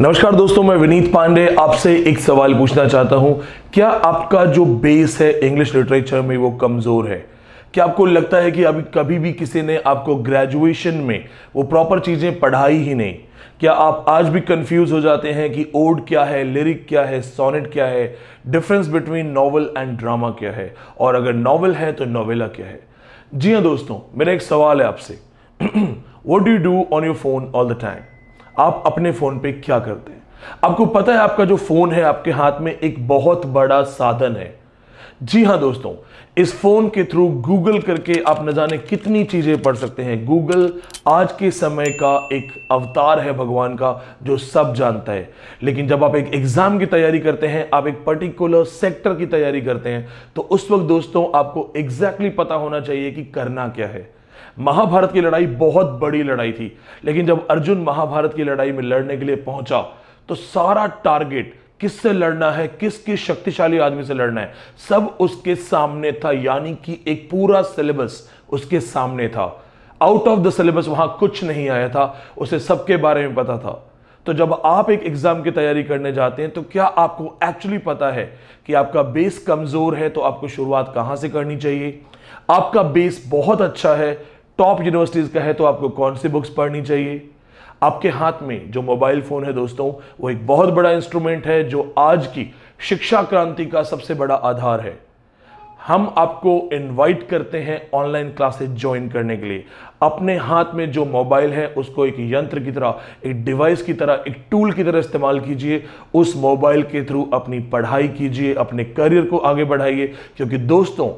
नमस्कार दोस्तों, मैं विनीत पांडे आपसे एक सवाल पूछना चाहता हूं। क्या आपका जो बेस है इंग्लिश लिटरेचर में वो कमजोर है? क्या आपको लगता है कि अभी कभी भी किसी ने आपको ग्रेजुएशन में वो प्रॉपर चीजें पढ़ाई ही नहीं? क्या आप आज भी कंफ्यूज हो जाते हैं कि ओड क्या है, लिरिक क्या है, सोनेट क्या है, difference between novel and drama क्या है, और अगर नॉवल है तो नोवेला क्या है? जी हाँ दोस्तों, मेरा एक सवाल है आपसे। What do you do on your phone all the time? आप अपने फोन पे क्या करते हैं? आपको पता है आपका जो फोन है आपके हाथ में एक बहुत बड़ा साधन है। जी हां दोस्तों, इस फोन के थ्रू गूगल करके आप न जाने कितनी चीजें पढ़ सकते हैं। गूगल आज के समय का एक अवतार है भगवान का, जो सब जानता है। लेकिन जब आप एक एग्जाम की तैयारी करते हैं, आप एक पर्टिकुलर सेक्टर की तैयारी करते हैं, तो उस वक्त दोस्तों आपको एग्जैक्टली पता होना चाहिए कि करना क्या है। महाभारत की लड़ाई बहुत बड़ी लड़ाई थी, लेकिन जब अर्जुन महाभारत की लड़ाई में लड़ने के लिए पहुंचा तो सारा टारगेट किससे लड़ना है, किसके शक्तिशाली आदमी से लड़ना है, सब उसके सामने था। यानी कि एक पूरा सिलेबस उसके सामने था। आउट ऑफ द सिलेबस वहां कुछ नहीं आया था, उसे सबके बारे में पता था। तो जब आप एक एग्जाम की तैयारी करने जाते हैं तो क्या आपको एक्चुअली पता है कि आपका बेस कमजोर है तो आपको शुरुआत कहां से करनी चाहिए? आपका बेस बहुत अच्छा है, टॉप यूनिवर्सिटीज का है, तो आपको कौन सी बुक्स पढ़नी चाहिए? आपके हाथ में जो मोबाइल फोन है दोस्तों, वो एक बहुत बड़ा इंस्ट्रूमेंट है जो आज की शिक्षा क्रांति का सबसे बड़ा आधार है। हम आपको इनवाइट करते हैं ऑनलाइन क्लासेस ज्वाइन करने के लिए। अपने हाथ में जो मोबाइल है उसको एक यंत्र की तरह, एक डिवाइस की तरह, एक टूल की तरह इस्तेमाल कीजिए। उस मोबाइल के थ्रू अपनी पढ़ाई कीजिए, अपने करियर को आगे बढ़ाइए। क्योंकि दोस्तों,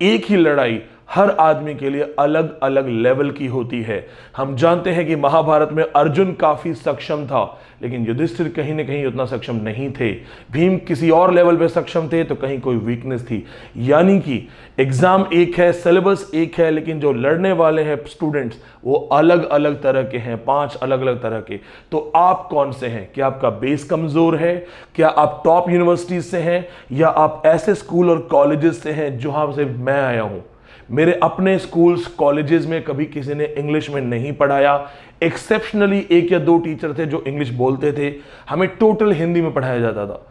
एक ही लड़ाई हर आदमी के लिए अलग अलग लेवल की होती है। हम जानते हैं कि महाभारत में अर्जुन काफी सक्षम था, लेकिन युधिष्ठिर कहीं ना कहीं उतना सक्षम नहीं थे। भीम किसी और लेवल पे सक्षम थे, तो कहीं कोई वीकनेस थी। यानी कि एग्जाम एक है, सिलेबस एक है, लेकिन जो लड़ने वाले हैं स्टूडेंट्स वो अलग अलग तरह के हैं, 5 अलग अलग तरह के। तो आप कौन से हैं? क्या आपका बेस कमजोर है? क्या आप टॉप यूनिवर्सिटीज से हैं, या आप ऐसे स्कूल और कॉलेजेस से हैं जहां से मैं आया हूं? मेरे अपने स्कूल्स कॉलेजेस में कभी किसी ने इंग्लिश में नहीं पढ़ाया। एक्सेप्शनली 1 या 2 टीचर थे जो इंग्लिश बोलते थे, हमें टोटल हिंदी में पढ़ाया जाता था।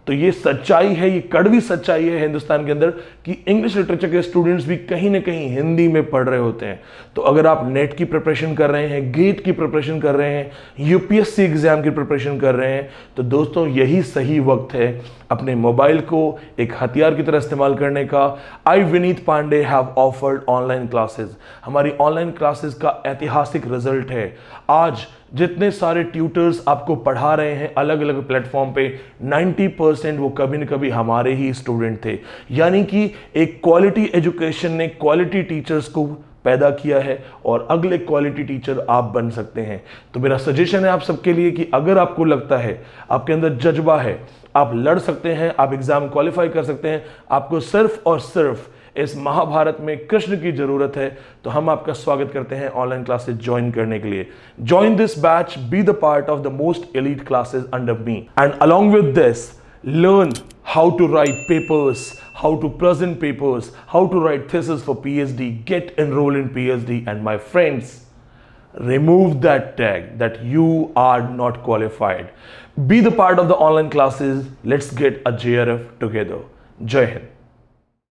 तो ये सच्चाई है, ये कड़वी सच्चाई है हिंदुस्तान के अंदर कि इंग्लिश लिटरेचर के स्टूडेंट्स भी कहीं ना कहीं हिंदी में पढ़ रहे होते हैं। तो अगर आप नेट की प्रिपरेशन कर रहे हैं, गेट की प्रिपरेशन कर रहे हैं, यूपीएससी एग्जाम की प्रिपरेशन कर रहे हैं, तो दोस्तों यही सही वक्त है अपने मोबाइल को एक हथियार की तरह इस्तेमाल करने का। I Vineet Pandey have offered online classes. हमारी ऑनलाइन क्लासेस का ऐतिहासिक रिजल्ट है। आज जितने सारे ट्यूटर्स आपको पढ़ा रहे हैं अलग अलग प्लेटफॉर्म पे, 90% वो कभी न कभी हमारे ही स्टूडेंट थे। यानी कि एक क्वालिटी एजुकेशन ने क्वालिटी टीचर्स को पैदा किया है, और अगले क्वालिटी टीचर आप बन सकते हैं। तो मेरा सजेशन है आप सबके लिए कि अगर आपको लगता है, आपके अंदर जज्बा है, आप लड़ सकते हैं, आप एग्जाम क्वालिफाई कर सकते हैं, आपको सिर्फ और सिर्फ इस महाभारत में कृष्ण की जरूरत है, तो हम आपका स्वागत करते हैं ऑनलाइन क्लासेस ज्वाइन करने के लिए। Join this batch, be the part of the most elite classes under me, and along with this learn how to write papers, how to present papers, how to write thesis for PhD, get enrolled in PhD, and my friends, remove that tag that you are not qualified. Be the part of the online classes. Let's get a JRF together. Jai Hind.